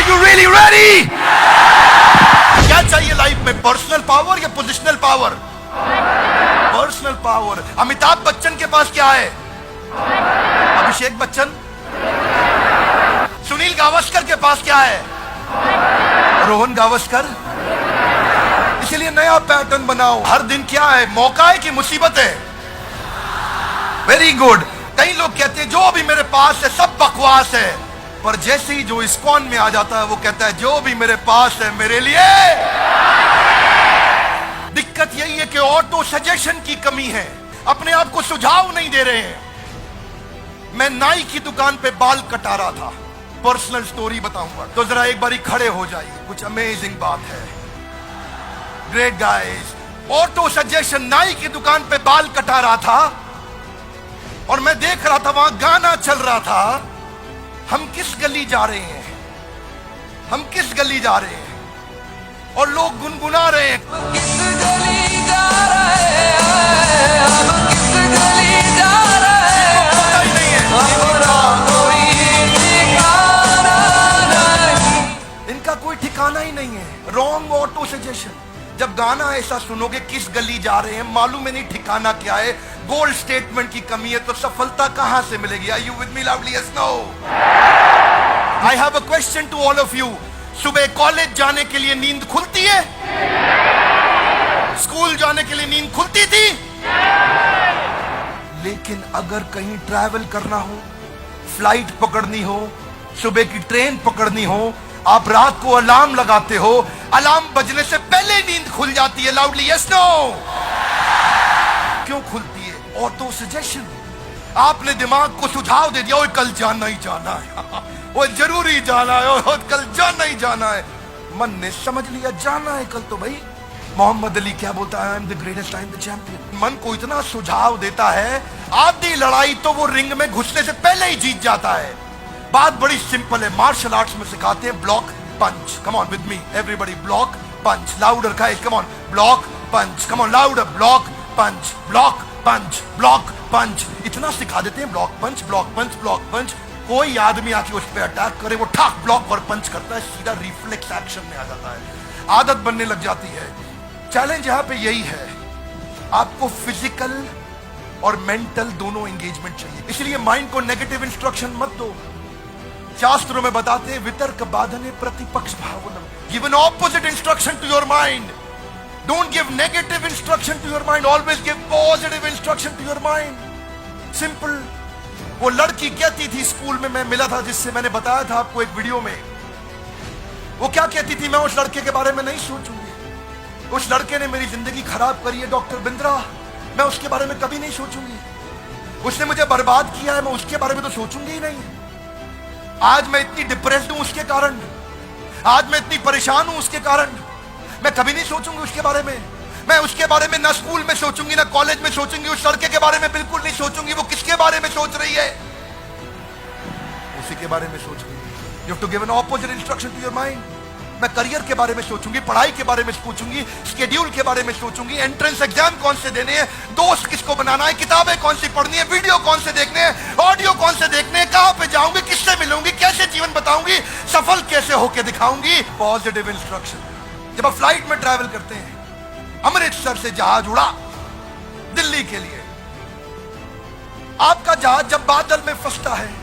Are you really ready? क्या चाहिए life में, पर्सनल पावर या positional power? Personal power. Amitabh Bachchan के पास क्या है? अभिषेक बच्चन। सुनील गावस्कर के पास क्या है? रोहन गावस्कर। इसलिए नया पैटर्न बनाओ। हर दिन क्या है, मौका है कि मुसीबत है? Very good. कई लोग कहते हैं जो भी मेरे पास है सब बकवास है, पर जैसे ही जो इस्कॉन में आ जाता है वो कहता है जो भी मेरे पास है मेरे लिए। दिक्कत यही है कि ऑटो सजेशन की कमी है, अपने आप को सुझाव नहीं दे रहे हैं। मैं नाई की दुकान पे बाल कटा रहा था, पर्सनल स्टोरी बताऊंगा, तो जरा एक बारी खड़े हो जाइए, कुछ अमेजिंग बात है। ग्रेट गाइस, ऑटो सजेशन, नाई की दुकान पे बाल कटा रहा था और मैं देख रहा था वहां गाना चल रहा था, हम किस गली जा रहे हैं, हम किस गली जा रहे हैं, और लोग गुनगुना रहे हैं, किस गली जा रहे हैं, हम किस गली जा रहे हैं, पता ही नहीं है, कोई ठिकाना नहीं, इनका कोई ठिकाना ही नहीं है। Wrong auto suggestion. जब गाना ऐसा सुनोगे किस गली जा रहे हैं, मालूम है नहीं ठिकाना क्या है, गोल स्टेटमेंट की कमी है, तो सफलता कहां से मिलेगी? Are you with me loudly? Yes, no? I have a question to all of you. सुबह कॉलेज जाने के लिए नींद खुलती है? स्कूल जाने के लिए नींद खुलती थी? लेकिन अगर कहीं ट्रैवल करना हो, फ्लाइट पकड़नी हो, सुबह की ट्रेन पकड़नी हो, आप रात को अलार्म लगाते हो, अलार्म बजने से पहले नींद खुल जाती है। Loudly yes no? क्यों खुलती है? Auto suggestion. आपने दिमाग को सुझाव दे दिया, ओए कल जाना ही जाना है, वो जरूरी जाना है, और कल जाना ही जाना है। मन ने समझ लिया जाना है कल, तो भाई मोहम्मद अली क्या बोलता है, I am the greatest, I am the champion. मन को इतना सुझाव देता है, आधी लड़ाई तो वो रिंग में घुसने से पहले ही जीत जाता है। बात बड़ी सिंपल है, मार्शल आर्ट्स में सिखाते हैं block punch. Come on with me everybody, block punch. Louder guys, come on, block punch, come on louder, block punch, block punch, block punch. इतना सिखा देते हैं, block punch, block punch, block punch. कोई आदमी आके उस पर अटैक करे, वो ठाक ब्लॉक और पंच करता है, सीधा रिफ्लेक्स एक्शन में आ जाता है, आदत बनने लग जाती है। चैलेंज यहां पे यही है, आपको फिजिकल और मेंटल दोनों एंगेजमेंट चाहिए। इसलिए माइंड को नेगेटिव इंस्ट्रक्शन मत दो। शास्त्रों में बताते हैं वितर्क बाधने प्रतिपक्ष भावनम, give an opposite instruction to your mind. Don't give negative instruction to your mind, always give positive instruction to your mind. Simple. वो लड़की कहती थी, स्कूल में मैं मिला था जिससे मैंने बताया था आपको एक वीडियो में, वो क्या कहती थी, मैं उस लड़के के बारे में नहीं सोचूंगी, उस लड़के ने मेरी जिंदगी खराब करी है डॉक्टर बिंद्रा, मैं उसके बारे में कभी नहीं सोचूंगी, उसने मुझे बर्बाद किया है, मैं उसके बारे में तो सोचूंगी ही नहीं। आज मैं इतनी डिप्रेस्ड हूं उसके कारण, आज मैं इतनी परेशान हूं उसके कारण, मैं कभी नहीं सोचूंगी उसके बारे में। मैं उसके बारे में ना स्कूल में सोचूंगी ना कॉलेज में सोचूंगी, उस लड़के के बारे में बिल्कुल नहीं सोचूंगी। वो किसके बारे में सोच रही है? उसी के बारे में सोच रही है। You have to give an opposite instruction to your mind. मैं करियर के बारे में सोचूंगी, पढ़ाई के बारे में सोचूंगी, शेड्यूल के बारे में सोचूंगी, एंट्रेंस एग्जाम कौन से देने हैं, दोस्त किसको बनाना है, किताबें कौन सी पढ़नी है, वीडियो कौन से देखने हैं, ऑडियो कौन से देखने हैं, कहां पे जाऊंगी, किससे मिलूंगी, कैसे जीवन बताऊंगी, सफल कैसे होके दिखाऊंगी। Positive instruction. जब आप फ्लाइट में ट्रैवल करते हैं, अमृतसर से जहाज उड़ा दिल्ली के लिए, आपका जहाज जब बादल में फंसता है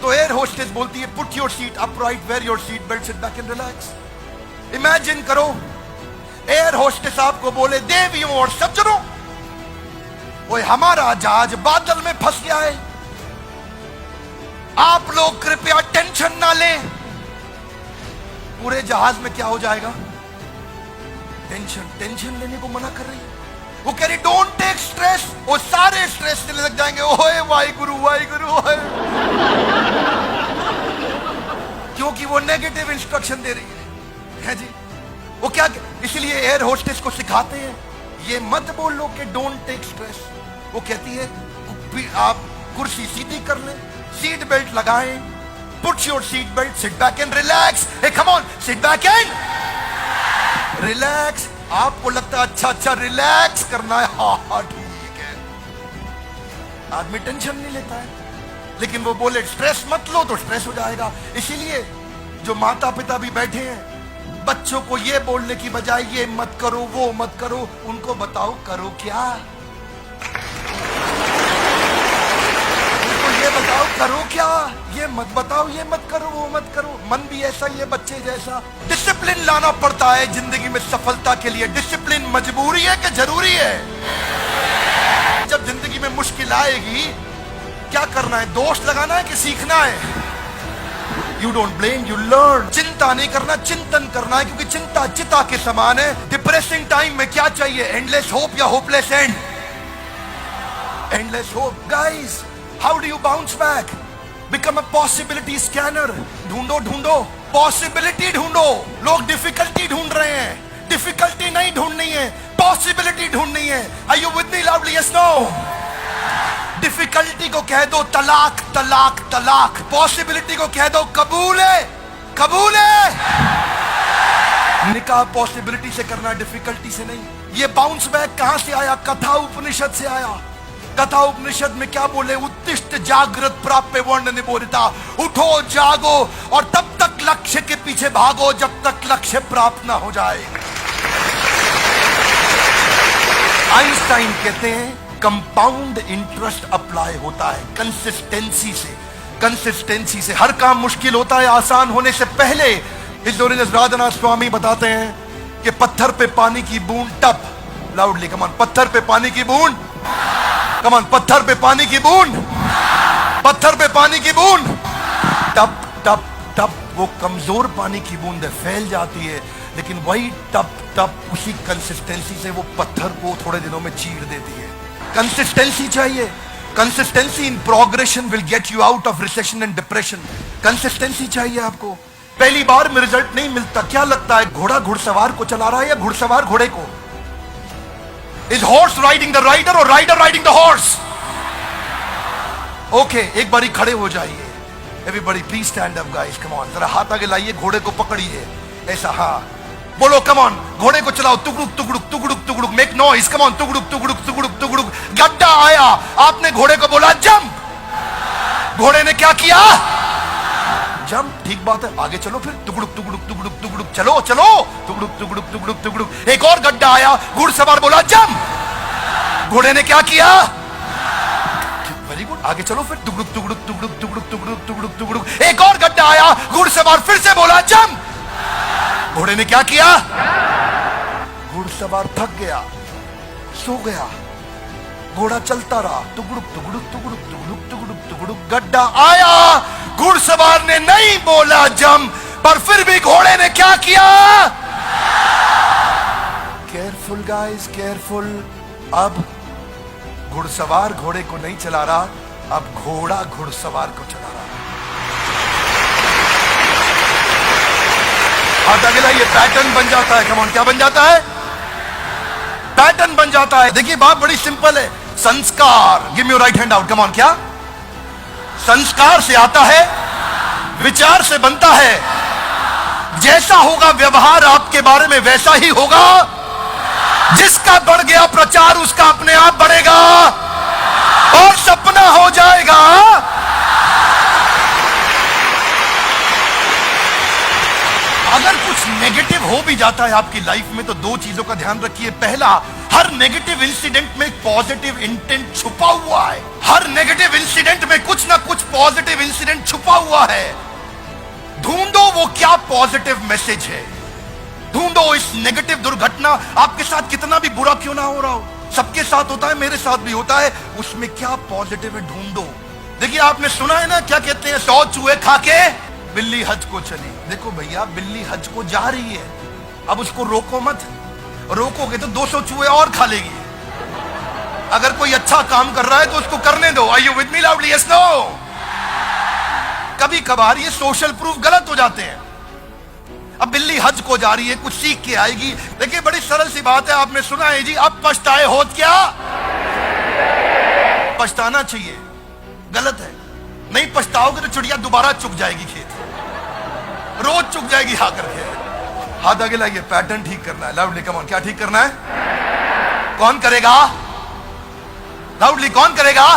तो एयर होस्टेस बोलती है put your seat upright, wear your seat belt, sit back and relax. Imagine करो एयर होस्टेस आपको बोले देवियों और सज्जनों, वो हमारा जहाज बादल में फंस गया है, आप लोग कृपया टेंशन ना लें। पूरे जहाज में क्या हो जाएगा? टेंशन। टेंशन लेने को मना कर रही है। वो कह रही डोंट टेक स्ट्रेस, वो सारे स्ट्रेस लेने लग जाएंगे। ओए वाहिगुरु वाहिगुरु, ओए। क्योंकि वो नेगेटिव इंस्ट्रक्शन दे रही है जी। वो क्या, इसलिए एयर होस्टेस को सिखाते हैं ये मत बोलो कि डोंट टेक स्ट्रेस। वो कहती है आप कुर्सी सीधी कर लें, सीट बेल्ट लगाएं, put your seat belt, sit back and relax. Hey come on, sit back and relax. आपको लगता है अच्छा रिलैक्स करना है, हाँ ठीक है। आदमी टेंशन नहीं लेता है, लेकिन वो बोले स्ट्रेस मत लो तो स्ट्रेस हो जाएगा। इसीलिए जो माता पिता भी बैठे हैं, बच्चों को ये बोलने की बजाय ये मत करो वो मत करो, उनको बताओ करो क्या। उनको ये बताओ करो क्या, ये मत बताओ ये मत करो वो मत करो। मन भी ऐसा ही है बच्चे जैसा। डिसिप्लिन लाना पड़ता है जिंदगी में सफलता के लिए। डिसिप्लिन मजबूरी है कि जरूरी है? जब जिंदगी में मुश्किल आएगी क्या करना है? दोस्त लगाना है कि सीखना है? You don't blame, you learn. चिंता नहीं करना, चिंतन करना है, क्योंकि चिंता चिता के समान है। डिप्रेसिंग टाइम में क्या चाहिए? एंडलेस होप या hopeless and? Endless hope. Guys, how do you bounce back? Become a possibility scanner. ढूंढो ढूंढो, पॉसिबिलिटी ढूंढो। लोग डिफिकल्टी ढूंढ रहे हैं। डिफिकल्टी नहीं ढूंढनी है, पॉसिबिलिटी ढूंढनी है। Are you with me loudly? Yes no? Difficulty को कह दो तलाक तलाक तलाक, पॉसिबिलिटी को कह दो कबूल है कबूल है। निकाह पॉसिबिलिटी से करना, डिफिकल्टी से नहीं। ये बाउंस बैक कहां से आया? कथा उपनिषद से आया। कथा उपनिषद में क्या बोले? उत्तिष्ठ जागृत प्राप्य वर्ण निबोधिता। उठो जागो और तब तक लक्ष्य के पीछे भागो जब तक लक्ष्य प्राप्त ना हो जाए। आइंस्टाइन कहते हैं कंपाउंड इंटरेस्ट अप्लाई होता है कंसिस्टेंसी से। कंसिस्टेंसी से हर काम मुश्किल होता है आसान होने से पहले। इस दौरान राधानाथ स्वामी बताते हैं कि पत्थर पे पानी की बूंद टप, लाउडली कमान, पत्थर पे पानी की बूंद, कमान, पत्थर पे पानी की बूंद, पत्थर पे पानी की बूंद, टप टप टप। वो कमजोर पानी की बूंद फैल जाती है, लेकिन वही टप टप उसी कंसिस्टेंसी से वो पत्थर को थोड़े दिनों में चीर देती है। कंसिस्टेंसी चाहिए। Consistency in progression will get you out of recession and depression. Consistency चाहिए आपको। पहली बार में रिजल्ट नहीं मिलता। क्या लगता है घोड़ा घुड़सवार को चला रहा है या घुड़सवार घोड़े को? Is horse riding the rider और rider riding the horse? Okay, एक बारी खड़े हो जाइए। Everybody please stand up guys, come on. जरा हाथ आगे लाइए, घोड़े को पकड़िए ऐसा। हाँ बोलो, कम ऑन। घोड़े को चलाओ, टुकड़ुक टुकड़ुक टुकड़ुक टुकड़ुक, मेक नॉइज, कम ऑन। टुकड़ुक टुकड़ुक टुकड़ुक टुकड़ुक। गड्ढा आया, आपने घोड़े को बोला जंप। घोड़े ने क्या किया? जंप। ठीक बात है, आगे चलो फिर। टुकड़ुक टुकड़ुक टुकड़ुक टुकड़ुक, चलो चलो। टुकड़ुक टुकड़ुक टुकड़ुक टुकड़ुक। एक और गड्ढा आया, घुड़सवार बोला जंप। घोड़े ने क्या किया? वेरी गुड, आगे चलो फिर। टुकड़ुक टुकड़ुक टुकड़ुक टुकड़ुक टुकड़ुक टुकड़ुक टुकड़ुक। एक और गड्ढा आया, घुड़सवार फिर से बोला जंप। घोड़े ने क्या किया? घुड़सवार थक गया, सो गया। घोड़ा चलता रहा, टुकड़ुक टुकड़ुक टुकड़ुक टुकड़ुक टुकड़ुक टुकड़ुक। गड्ढा आया, घुड़सवार ने नहीं बोला जंप, पर फिर भी घोड़े ने क्या किया? Careful guys, careful. अब घुड़सवार घोड़े को नहीं चला रहा, अब घोड़ा घुड़सवार को चला रहा। हाथ आगे लाइए, पैटर्न बन जाता है। कम ऑन, क्या बन जाता है? पैटर्न बन जाता है। देखिए बात बड़ी सिंपल है। संस्कार, give me your right hand out, come on. क्या? संस्कार से आता है, विचार से बनता है। जैसा होगा व्यवहार आपके बारे में वैसा ही होगा। जिसका बढ़ गया प्रचार उसका अपने आप बढ़ेगा और सपना हो जाएगा। अगर कुछ नेगेटिव हो भी जाता है आपकी लाइफ में तो दो चीजों का ध्यान रखिए। पहला, हर नेगेटिव इंसिडेंट में पॉजिटिव इंटेंट छुपा हुआ है। हर नेगेटिव इंसिडेंट में कुछ ना कुछ पॉजिटिव इंसिडेंट छुपा हुआ है। ढूंढो वो क्या पॉजिटिव मैसेज है। ढूंढो इस नेगेटिव दुर्घटना आपके साथ कितना भी बुरा क्यों ना हो रहा हो, सबके साथ होता है, मेरे साथ भी होता है, उसमें क्या पॉजिटिव है ढूंढो। देखिए आपने सुना है ना, क्या कहते हैं, 100 चूहे खा के बिल्ली हज को चली। देखो भैया, बिल्ली हज को जा रही है, अब उसको रोको मत। रोकोगे तो 200 चूहे और खा लेगी। अगर कोई अच्छा काम कर रहा है तो उसको करने दो। Are you with me loudly? Yes no? कभी कभार ये सोशल प्रूफ गलत हो जाते हैं। अब बिल्ली हज को जा रही है, कुछ सीख के आएगी। देखिए बड़ी सरल सी बात है, आपने सुना है जी, अब पछताए होत क्या? पछताना चाहिए, गलत है। नहीं पछताओगे तो चिड़िया दोबारा चुग जाएगी खेत, रोज चुग जाएगी आकर के। हाथ आगे लाइए, पैटर्न ठीक करना है। लाउडली कम ऑन, क्या ठीक करना है? कौन करेगा? लाउडली कौन करेगा?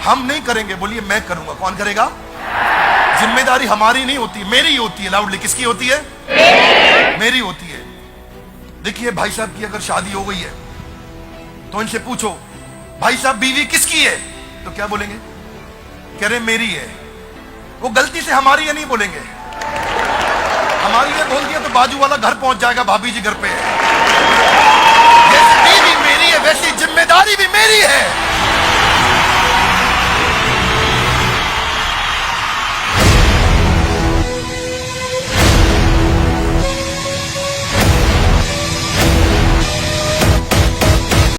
हम नहीं करेंगे, बोलिए मैं करूंगा। कौन करेगा? जिम्मेदारी हमारी नहीं होती, मेरी होती है। लाउडली, किसकी होती है? मेरी होती है। देखिए भाई साहब की अगर शादी हो गई है तो इनसे पूछो, भाई साहब बीवी किसकी है? तो क्या बोलेंगे? कह रहे मेरी है। वो गलती से हमारी है नहीं बोलेंगे। हमारी है बोल दिया तो बाजू वाला घर पहुंच जाएगा, भाभी जी घर पे है। जैसे बीवी मेरी है वैसी जिम्मेदारी भी मेरी है।